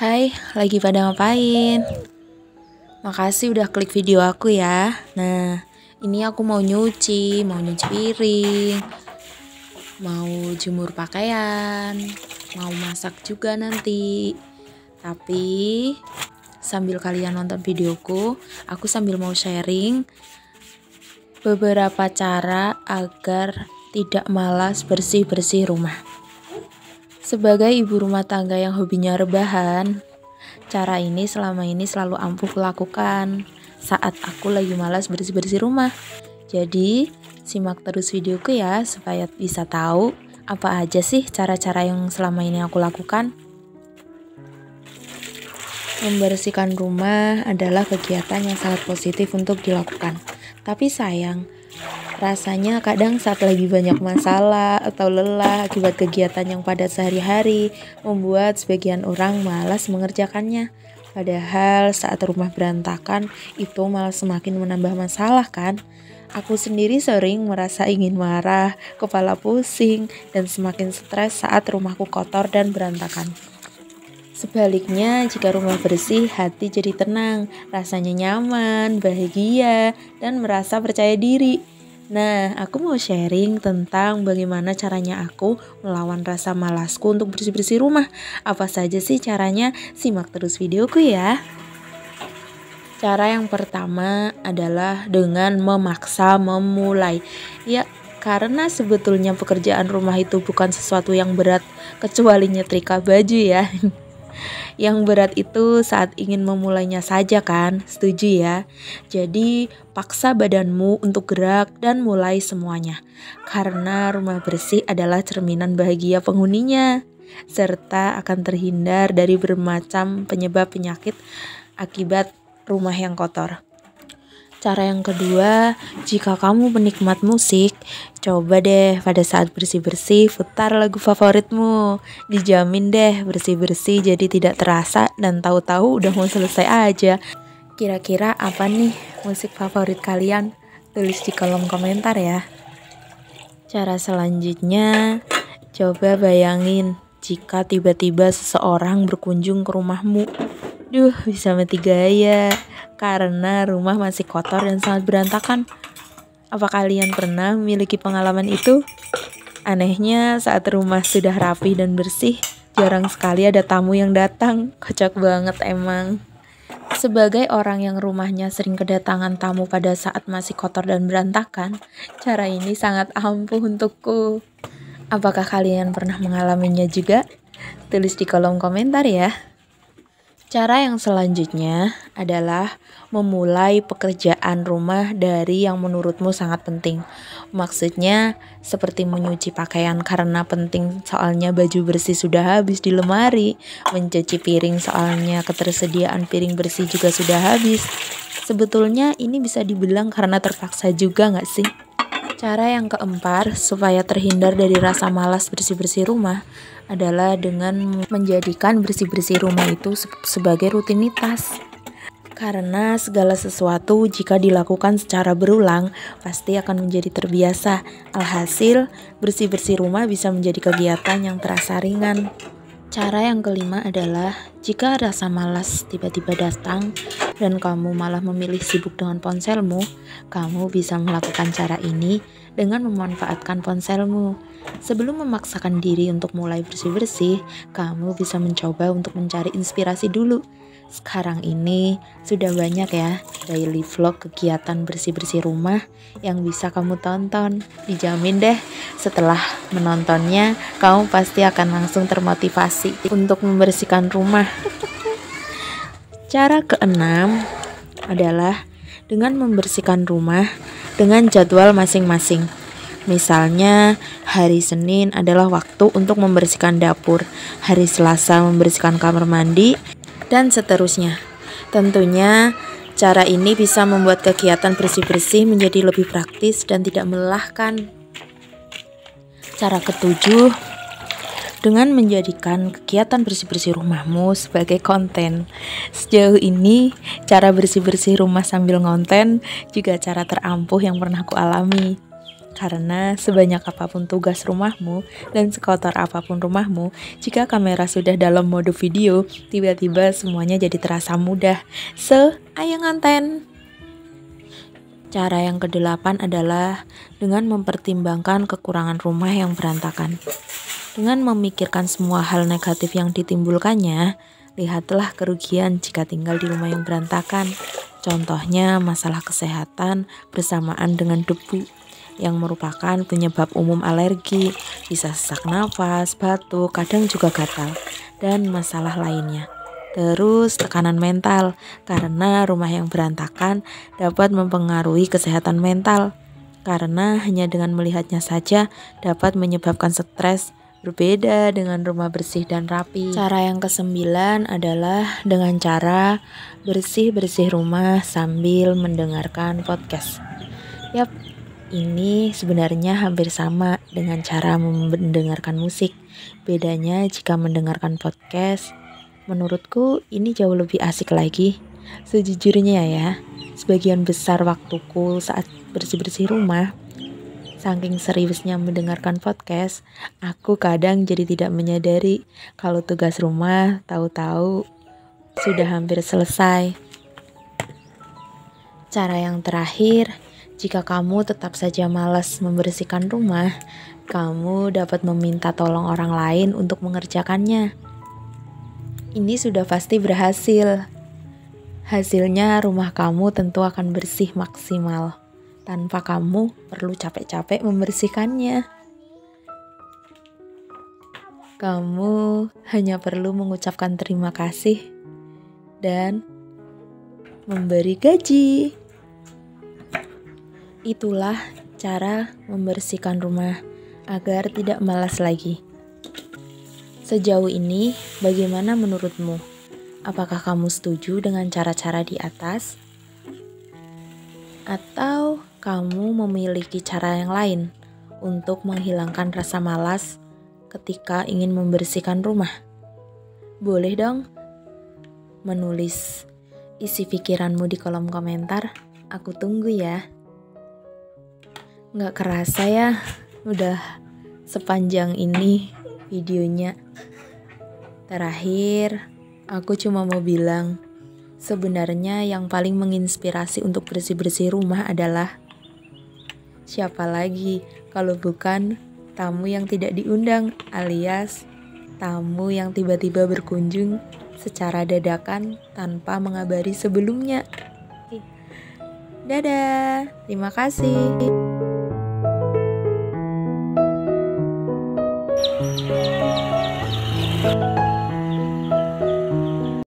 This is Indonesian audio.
Hai, lagi pada ngapain? Makasih udah klik video aku ya. Nah, ini aku mau nyuci piring, mau jemur pakaian, mau masak juga nanti. Tapi sambil kalian nonton videoku, aku sambil mau sharing beberapa cara agar tidak malas bersih-bersih rumah. Sebagai ibu rumah tangga yang hobinya rebahan, cara ini selama ini selalu ampuh kulakukan saat aku lagi malas bersih-bersih rumah. Jadi, simak terus videoku ya supaya bisa tahu apa aja sih cara-cara yang selama ini aku lakukan. Membersihkan rumah adalah kegiatan yang sangat positif untuk dilakukan. Tapi sayang, rasanya kadang saat lagi banyak masalah atau lelah akibat kegiatan yang padat sehari-hari membuat sebagian orang malas mengerjakannya. Padahal saat rumah berantakan itu malah semakin menambah masalah kan? Aku sendiri sering merasa ingin marah, kepala pusing, dan semakin stres saat rumahku kotor dan berantakan. Sebaliknya, jika rumah bersih, hati jadi tenang, rasanya nyaman, bahagia, dan merasa percaya diri. Nah, aku mau sharing tentang bagaimana caranya aku melawan rasa malasku untuk bersih-bersih rumah. Apa saja sih caranya? Simak terus videoku ya. Cara yang pertama adalah dengan memaksa memulai. Ya, karena sebetulnya pekerjaan rumah itu bukan sesuatu yang berat, kecuali nyetrika baju ya. Yang berat itu saat ingin memulainya saja kan, setuju ya? Jadi paksa badanmu untuk gerak dan mulai semuanya. Karena rumah bersih adalah cerminan bahagia penghuninya, serta akan terhindar dari bermacam penyebab penyakit akibat rumah yang kotor. Cara yang kedua, jika kamu penikmat musik, coba deh pada saat bersih-bersih putar lagu favoritmu. Dijamin deh bersih-bersih jadi tidak terasa dan tahu-tahu udah mau selesai aja. Kira-kira apa nih musik favorit kalian? Tulis di kolom komentar ya. Cara selanjutnya, coba bayangin jika tiba-tiba seseorang berkunjung ke rumahmu. Duh, bisa mati gaya karena rumah masih kotor dan sangat berantakan. Apa kalian pernah memiliki pengalaman itu? Anehnya, saat rumah sudah rapi dan bersih, jarang sekali ada tamu yang datang. Kocak banget emang. Sebagai orang yang rumahnya sering kedatangan tamu pada saat masih kotor dan berantakan, cara ini sangat ampuh untukku. Apakah kalian pernah mengalaminya juga? Tulis di kolom komentar ya. Cara yang selanjutnya adalah memulai pekerjaan rumah dari yang menurutmu sangat penting. Maksudnya seperti menyuci pakaian karena penting soalnya baju bersih sudah habis di lemari, mencuci piring soalnya ketersediaan piring bersih juga sudah habis. Sebetulnya ini bisa dibilang karena terpaksa juga gak sih? Cara yang keempat supaya terhindar dari rasa malas bersih-bersih rumah adalah dengan menjadikan bersih-bersih rumah itu sebagai rutinitas. Karena segala sesuatu jika dilakukan secara berulang pasti akan menjadi terbiasa. Alhasil, bersih-bersih rumah bisa menjadi kegiatan yang terasa ringan. Cara yang kelima adalah jika rasa malas tiba-tiba datang dan kamu malah memilih sibuk dengan ponselmu, kamu bisa melakukan cara ini dengan memanfaatkan ponselmu. Sebelum memaksakan diri untuk mulai bersih-bersih, kamu bisa mencoba untuk mencari inspirasi dulu. Sekarang ini sudah banyak ya daily vlog kegiatan bersih-bersih rumah yang bisa kamu tonton. Dijamin deh setelah menontonnya kamu pasti akan langsung termotivasi untuk membersihkan rumah. Cara keenam adalah dengan membersihkan rumah dengan jadwal masing-masing. Misalnya, hari Senin adalah waktu untuk membersihkan dapur, hari Selasa membersihkan kamar mandi, dan seterusnya. Tentunya, cara ini bisa membuat kegiatan bersih-bersih menjadi lebih praktis dan tidak melelahkan. Cara ketujuh, dengan menjadikan kegiatan bersih-bersih rumahmu sebagai konten. Sejauh ini, cara bersih-bersih rumah sambil ngonten juga cara terampuh yang pernah aku alami. Karena sebanyak apapun tugas rumahmu dan sekotor apapun rumahmu, jika kamera sudah dalam mode video, tiba-tiba semuanya jadi terasa mudah. Ayo nganten. Cara yang kedelapan adalah dengan mempertimbangkan kekurangan rumah yang berantakan. Dengan memikirkan semua hal negatif yang ditimbulkannya, lihatlah kerugian jika tinggal di rumah yang berantakan. Contohnya masalah kesehatan bersamaan dengan debu yang merupakan penyebab umum alergi, bisa sesak nafas, batuk, kadang juga gatal, dan masalah lainnya. Terus tekanan mental, karena rumah yang berantakan dapat mempengaruhi kesehatan mental, karena hanya dengan melihatnya saja dapat menyebabkan stres. Berbeda dengan rumah bersih dan rapi. Cara yang kesembilan adalah dengan cara bersih-bersih rumah sambil mendengarkan podcast. Yap, ini sebenarnya hampir sama dengan cara mendengarkan musik. Bedanya jika mendengarkan podcast, menurutku ini jauh lebih asik lagi. Sejujurnya ya, sebagian besar waktuku saat bersih-bersih rumah, saking seriusnya mendengarkan podcast, aku kadang jadi tidak menyadari kalau tugas rumah tahu-tahu sudah hampir selesai. Cara yang terakhir, jika kamu tetap saja malas membersihkan rumah, kamu dapat meminta tolong orang lain untuk mengerjakannya. Ini sudah pasti berhasil. Hasilnya rumah kamu tentu akan bersih maksimal, tanpa kamu perlu capek-capek membersihkannya. Kamu hanya perlu mengucapkan terima kasih dan memberi gaji. Itulah cara membersihkan rumah agar tidak malas lagi. Sejauh ini, bagaimana menurutmu? Apakah kamu setuju dengan cara-cara di atas? Atau kamu memiliki cara yang lain untuk menghilangkan rasa malas ketika ingin membersihkan rumah? Boleh dong menulis isi pikiranmu di kolom komentar. Aku tunggu ya. Nggak kerasa ya, udah sepanjang ini videonya. Terakhir, aku cuma mau bilang, sebenarnya yang paling menginspirasi untuk bersih-bersih rumah adalah siapa lagi kalau bukan tamu yang tidak diundang, alias tamu yang tiba-tiba berkunjung secara dadakan tanpa mengabari sebelumnya. Dadah, terima kasih.